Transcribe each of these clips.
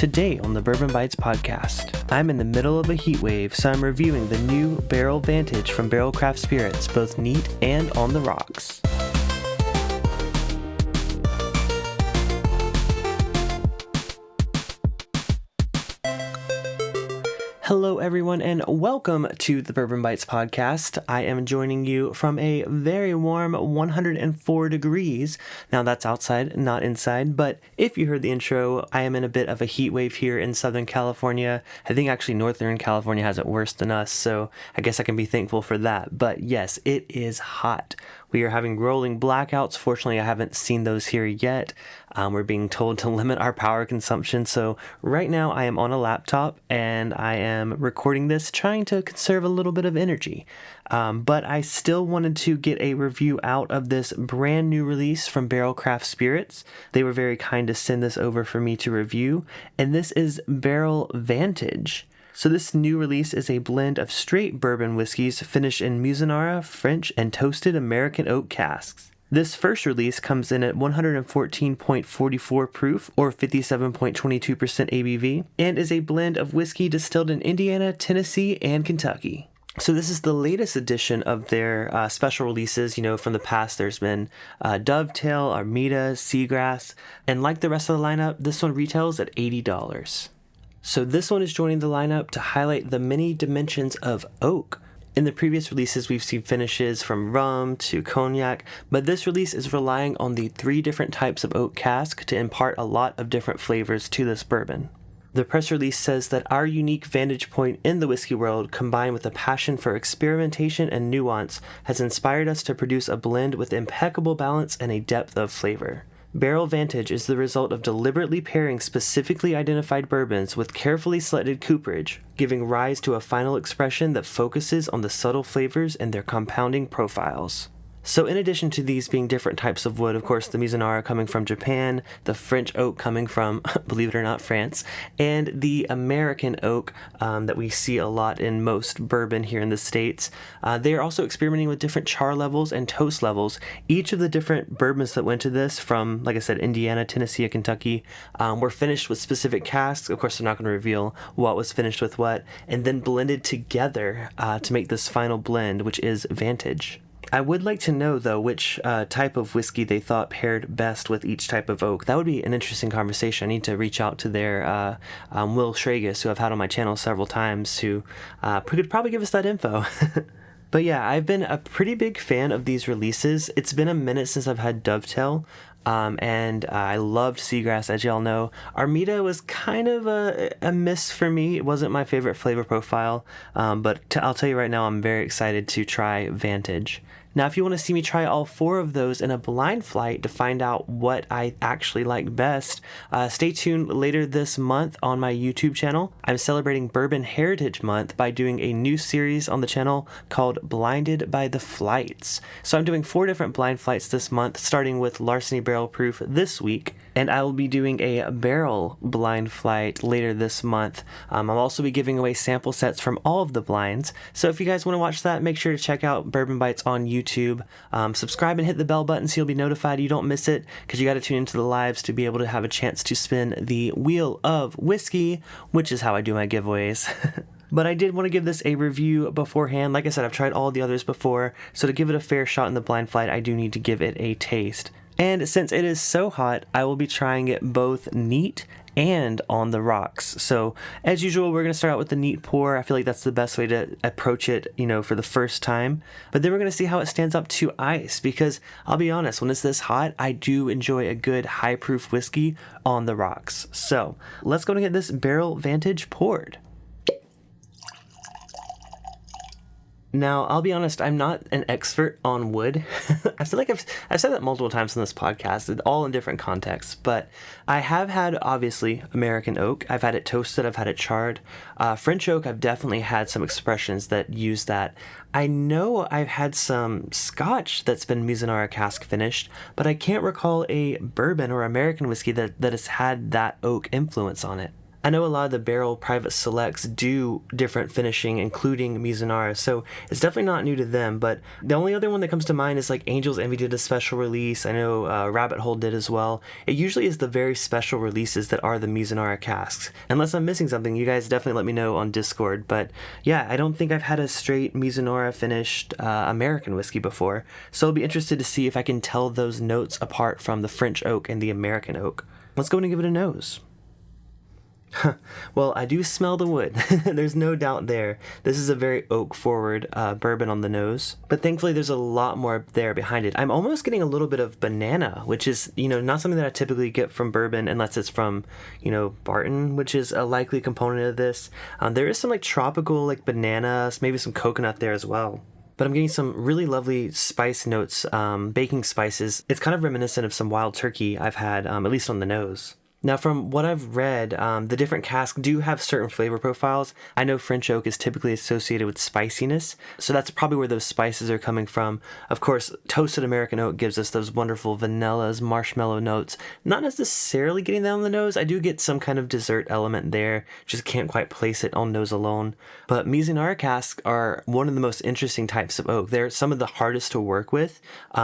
Today on the Bourbon Bites podcast, I'm in the middle of a heat wave, so I'm reviewing the new Barrell Vantage from Barrell Craft Spirits, both neat and on the rocks. Hello everyone and welcome to the Bourbon Bites podcast. I am joining you from a very warm 104 degrees. Now that's outside, not inside, but if you heard the intro, I am in a bit of a heat wave here in Southern California. I think actually Northern California has it worse than us, so I guess I can be thankful for that. But yes, it is hot. We are having rolling blackouts. Fortunately, I haven't seen those here yet. We're being told to limit our power consumption. So right now I am on a laptop and I am recording this, trying to conserve a little bit of energy. But I still wanted to get a review out of this brand new release from Barrell Craft Spirits. They were very kind to send this over for me to review. And this is Barrell Vantage. So this new release is a blend of straight bourbon whiskeys finished in Mizunara, French, and toasted American oak casks. This first release comes in at 114.44 proof or 57.22% ABV and is a blend of whiskey distilled in Indiana, Tennessee, and Kentucky. So this is the latest edition of their special releases. You know, from the past, there's been Dovetail, Armida, Seagrass, and like the rest of the lineup, this one retails at $80. So this one is joining the lineup to highlight the many dimensions of oak. In the previous releases, we've seen finishes from rum to cognac, but this release is relying on the 3 different types of oak cask to impart a lot of different flavors to this bourbon. The press release says that our unique vantage point in the whiskey world, combined with a passion for experimentation and nuance, has inspired us to produce a blend with impeccable balance and a depth of flavor. Barrell Vantage is the result of deliberately pairing specifically identified bourbons with carefully selected cooperage, giving rise to a final expression that focuses on the subtle flavors and their compounding profiles. So in addition to these being different types of wood, of course, the Mizunara coming from Japan, the French oak coming from, believe it or not, France, and the American oak that we see a lot in most bourbon here in the States. They are also experimenting with different char levels and toast levels. Each of the different bourbons that went to this from, like I said, Indiana, Tennessee, and Kentucky, were finished with specific casks. Of course, they're not going to reveal what was finished with what, and then blended together to make this final blend, which is Vantage. I would like to know, though, which type of whiskey they thought paired best with each type of oak. That would be an interesting conversation. I need to reach out to their Will Schragus, who I've had on my channel several times, who could probably give us that info. But yeah, I've been a pretty big fan of these releases. It's been a minute since I've had Dovetail, and I loved Seagrass, as y'all know. Armida was kind of a miss for me. It wasn't my favorite flavor profile, but I'll tell you right now, I'm very excited to try Vantage. Now, if you want to see me try all 4 of those in a blind flight to find out what I actually like best, stay tuned later this month on my YouTube channel. I'm celebrating Bourbon Heritage Month by doing a new series on the channel called Blinded by the Flights. So I'm doing 4 different blind flights this month, starting with Larceny Barrel Proof this week, and I will be doing a barrel blind flight later this month. I'll also be giving away sample sets from all of the blinds. So if you guys want to watch that, make sure to check out Bourbon Bites on YouTube. Subscribe and hit the bell button so you'll be notified you don't miss it, because you got to tune into the lives to be able to have a chance to spin the Wheel of Whiskey, which is how I do my giveaways. But I did want to give this a review beforehand. Like I said, I've tried all the others before, so to give it a fair shot in the blind flight, I do need to give it a taste. And since it is so hot, I will be trying it both neat and on the rocks. So as usual, we're going to start out with the neat pour. I feel like that's the best way to approach it, for the first time. But then we're going to see how it stands up to ice, because I'll be honest, when it's this hot, I do enjoy a good high proof whiskey on the rocks. So let's go and get this Barrell Vantage poured. Now, I'll be honest, I'm not an expert on wood. I feel like I've said that multiple times in this podcast, all in different contexts, but I have had, obviously, American oak. I've had it toasted, I've had it charred. French oak, I've definitely had some expressions that use that. I know I've had some Scotch that's been Mizunara cask finished, but I can't recall a bourbon or American whiskey that has had that oak influence on it. I know a lot of the Barrell private selects do different finishing, including Mizunara, so it's definitely not new to them, but the only other one that comes to mind is like Angel's Envy did a special release. I know Rabbit Hole did as well. It usually is the very special releases that are the Mizunara casks. Unless I'm missing something, you guys definitely let me know on Discord, but yeah, I don't think I've had a straight Mizunara finished American whiskey before, so I'll be interested to see if I can tell those notes apart from the French oak and the American oak. Let's go and give it a nose. Well, I do smell the wood. There's no doubt there. This is a very oak-forward bourbon on the nose, but thankfully there's a lot more there behind it. I'm almost getting a little bit of banana, which is, not something that I typically get from bourbon unless it's from, Barton, which is a likely component of this. There is some like tropical like bananas, maybe some coconut there as well. But I'm getting some really lovely spice notes, baking spices. It's kind of reminiscent of some wild turkey I've had, at least on the nose. Now, from what I've read, the different casks do have certain flavor profiles. I know French oak is typically associated with spiciness, so that's probably where those spices are coming from. Of course, toasted American oak gives us those wonderful vanillas, marshmallow notes. Not necessarily getting that on the nose. I do get some kind of dessert element there, just can't quite place it on nose alone. But Mizunara casks are one of the most interesting types of oak. They're some of the hardest to work with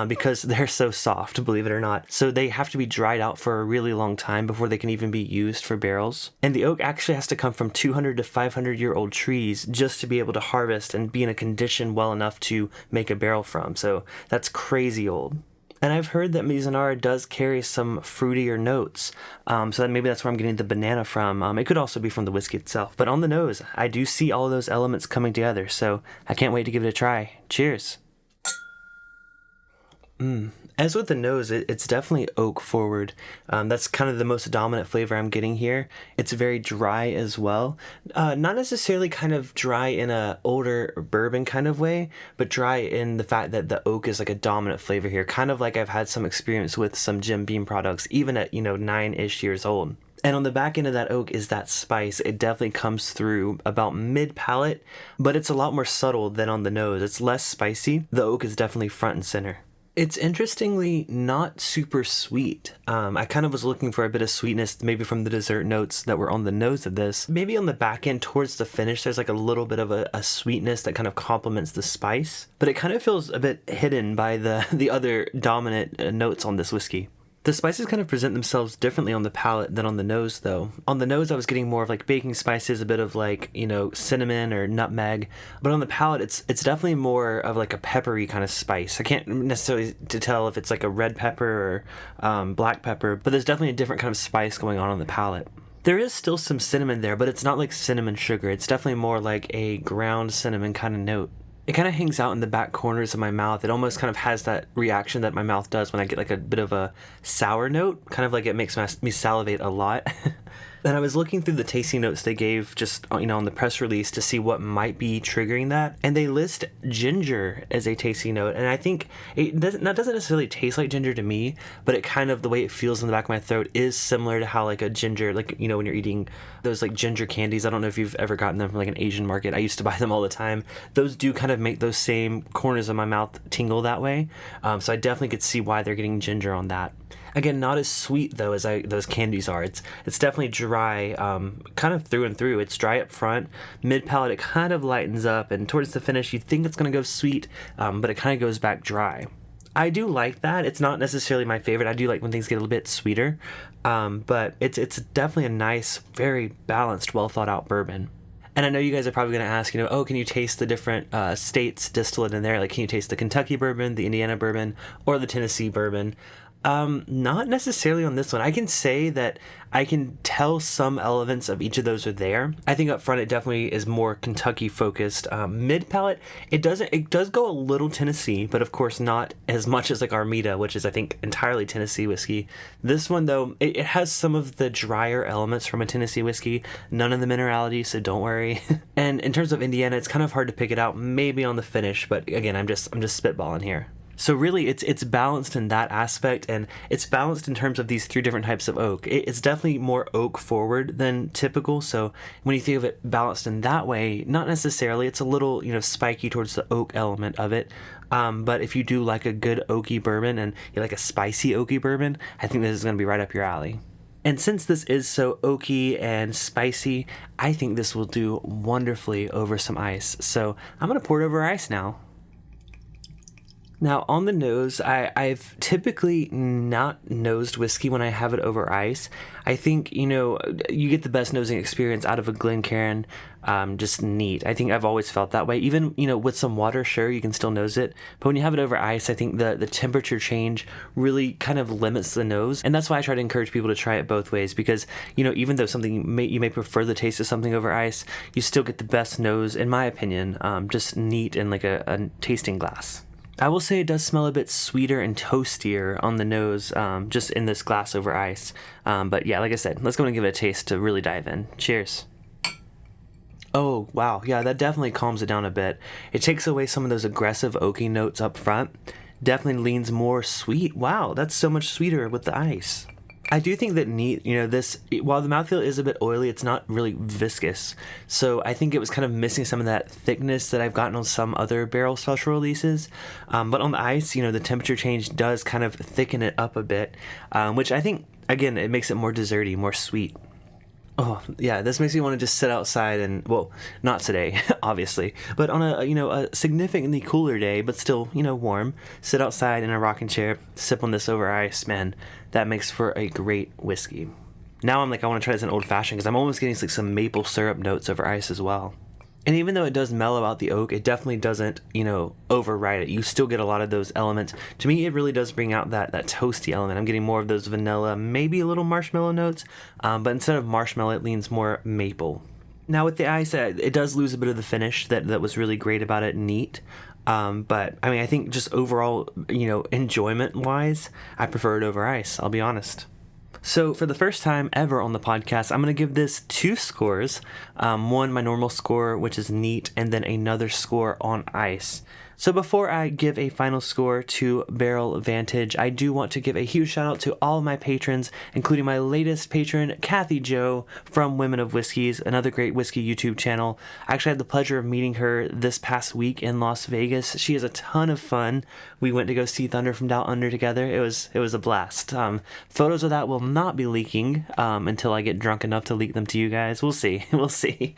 because they're so soft, believe it or not. So they have to be dried out for a really long time before they can even be used for barrels. And the oak actually has to come from 200 to 500-year-old trees just to be able to harvest and be in a condition well enough to make a barrel from. So that's crazy old. And I've heard that Mizunara does carry some fruitier notes, so that maybe that's where I'm getting the banana from. It could also be from the whiskey itself. But on the nose, I do see all of those elements coming together, so I can't wait to give it a try. Cheers! As with the nose, it's definitely oak forward. That's kind of the most dominant flavor I'm getting here. It's very dry as well. Not necessarily kind of dry in a older bourbon kind of way, but dry in the fact that the oak is like a dominant flavor here. Kind of like I've had some experience with some Jim Beam products, even at, 9-ish years old. And on the back end of that oak is that spice. It definitely comes through about mid-palate, but it's a lot more subtle than on the nose. It's less spicy. The oak is definitely front and center. It's interestingly not super sweet. I kind of was looking for a bit of sweetness, maybe from the dessert notes that were on the nose of this. Maybe on the back end towards the finish, there's like a little bit of a sweetness that kind of complements the spice, but it kind of feels a bit hidden by the other dominant notes on this whiskey. The spices kind of present themselves differently on the palate than on the nose, though. On the nose, I was getting more of like baking spices, a bit of like, cinnamon or nutmeg. But on the palate, it's definitely more of like a peppery kind of spice. I can't necessarily tell if it's like a red pepper or black pepper, but there's definitely a different kind of spice going on the palate. There is still some cinnamon there, but it's not like cinnamon sugar. It's definitely more like a ground cinnamon kind of note. It kind of hangs out in the back corners of my mouth. It almost kind of has that reaction that my mouth does when I get like a bit of a sour note, kind of like it makes me salivate a lot. And I was looking through the tasting notes they gave just, on the press release to see what might be triggering that. And they list ginger as a tasting note. And I think that doesn't necessarily taste like ginger to me, but it kind of, the way it feels in the back of my throat is similar to how like a ginger, like, when you're eating those like ginger candies. I don't know if you've ever gotten them from like an Asian market. I used to buy them all the time. Those do kind of make those same corners of my mouth tingle that way. So I definitely could see why they're getting ginger on that. Again, not as sweet though as those candies are. It's definitely dry, kind of through and through. It's dry up front, mid palate it kind of lightens up, and towards the finish you think it's going to go sweet, but it kind of goes back dry. I do like that. It's not necessarily my favorite. I do like when things get a little bit sweeter, but it's definitely a nice, very balanced, well thought out bourbon. And I know you guys are probably going to ask, can you taste the different states distillate in there? Like, can you taste the Kentucky bourbon, the Indiana bourbon, or the Tennessee bourbon? Not necessarily on this one. I can say that I can tell some elements of each of those are there. I think up front it definitely is more Kentucky focused. Mid palate, it does go a little Tennessee, but of course not as much as like Armida, which is I think entirely Tennessee whiskey. This one though, it has some of the drier elements from a Tennessee whiskey, none of the minerality, so don't worry. And in terms of Indiana, it's kind of hard to pick it out, maybe on the finish, but again, I'm just spitballing here. So really, it's balanced in that aspect, and it's balanced in terms of these three different types of oak. It's definitely more oak forward than typical, so when you think of it balanced in that way, not necessarily. It's a little, spiky towards the oak element of it, but if you do like a good oaky bourbon and you like a spicy oaky bourbon, I think this is going to be right up your alley. And since this is so oaky and spicy, I think this will do wonderfully over some ice. So I'm going to pour it over ice now. Now, on the nose, I've typically not nosed whiskey when I have it over ice. I think, you get the best nosing experience out of a Glencairn, just neat. I think I've always felt that way. Even, with some water, sure, you can still nose it. But when you have it over ice, I think the temperature change really kind of limits the nose. And that's why I try to encourage people to try it both ways. Because, even though you may prefer the taste of something over ice, you still get the best nose, in my opinion, just neat in like a tasting glass. I will say it does smell a bit sweeter and toastier on the nose, just in this glass over ice. But yeah, like I said, let's go and give it a taste to really dive in. Cheers. Oh, wow. Yeah, that definitely calms it down a bit. It takes away some of those aggressive oaky notes up front. Definitely leans more sweet. Wow, that's so much sweeter with the ice. I do think that neat, this, while the mouthfeel is a bit oily, it's not really viscous. So I think it was kind of missing some of that thickness that I've gotten on some other Barrell special releases. But on the ice, the temperature change does kind of thicken it up a bit, which I think, again, it makes it more desserty, more sweet. Oh, yeah, this makes me want to just sit outside and, well, not today, obviously, but on a significantly cooler day, but still, warm, sit outside in a rocking chair, sip on this over ice, man, that makes for a great whiskey. Now I want to try this in old fashioned because I'm almost getting some maple syrup notes over ice as well. And even though it does mellow out the oak, it definitely doesn't, override it. You still get a lot of those elements. To me, it really does bring out that toasty element. I'm getting more of those vanilla, maybe a little marshmallow notes, but instead of marshmallow, it leans more maple. Now with the ice, it does lose a bit of the finish that was really great about it, neat. But I think just overall, enjoyment-wise, I prefer it over ice, I'll be honest. So for the first time ever on the podcast, I'm going to give this 2 scores. One, my normal score, which is neat, and then another score on ice. So before I give a final score to Barrell Vantage, I do want to give a huge shout out to all of my patrons, including my latest patron, Kathy Joe from Women of Whiskeys, another great whiskey YouTube channel. I actually had the pleasure of meeting her this past week in Las Vegas. She is a ton of fun. We went to go see Thunder from Down Under together. It was a blast. Photos of that will not be leaking until I get drunk enough to leak them to you guys. We'll see. We'll see.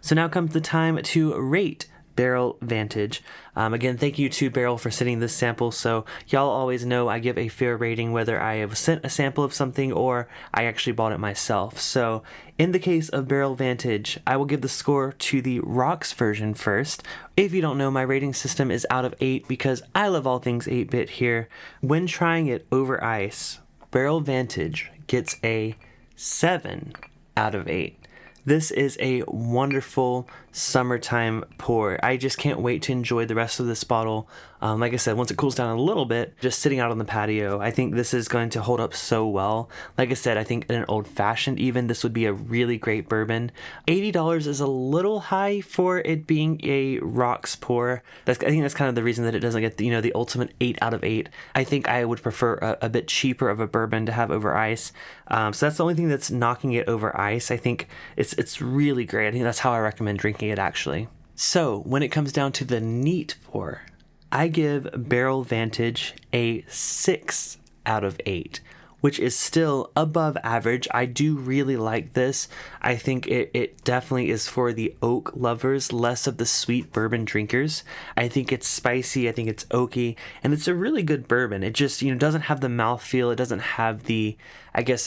So now comes the time to rate Barrell Vantage. Again, thank you to Barrell for sending this sample, so y'all always know I give a fair rating whether I have sent a sample of something or I actually bought it myself. So in the case of Barrell Vantage, I will give the score to the rocks version first. If you don't know, my rating system is out of 8 because I love all things 8-bit here. When trying it over ice, Barrell Vantage gets a 7 out of 8. This is a wonderful summertime pour. I just can't wait to enjoy the rest of this bottle. Like I said, once it cools down a little bit, just sitting out on the patio, I think this is going to hold up so well. Like I said, I think in an old fashioned even, this would be a really great bourbon. $80 is a little high for it being a rocks pour. I think that's kind of the reason that it doesn't get the ultimate 8 out of 8. I think I would prefer a bit cheaper of a bourbon to have over ice. So that's the only thing that's knocking it over ice. I think it's really great. I think that's how I recommend drinking it actually. So when it comes down to the neat pour, I give Barrell Vantage a 6 out of 8, which is still above average. I do really like this. I think it definitely is for the oak lovers, less of the sweet bourbon drinkers. I think it's spicy, I think it's oaky, and it's a really good bourbon. It just, doesn't have the mouthfeel, it doesn't have the,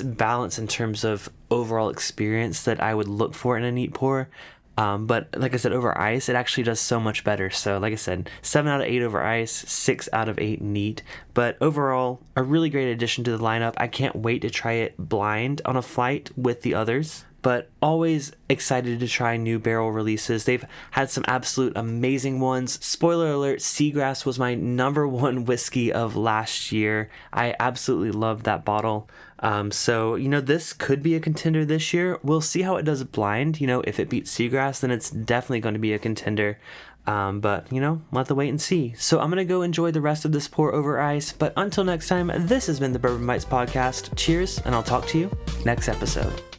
balance in terms of overall experience that I would look for in a neat pour. But like I said, over ice, it actually does so much better. So like I said, 7 out of 8 over ice, 6 out of 8 neat. But overall, a really great addition to the lineup. I can't wait to try it blind on a flight with the others. But always excited to try new Barrell releases. They've had some absolute amazing ones. Spoiler alert, Seagrass was my number 1 whiskey of last year. I absolutely loved that bottle. So this could be a contender this year. We'll see how it does blind. If it beats Seagrass, then it's definitely going to be a contender. But we'll have to wait and see. So I'm going to go enjoy the rest of this pour over ice. But until next time, this has been the Bourbon Bites Podcast. Cheers, and I'll talk to you next episode.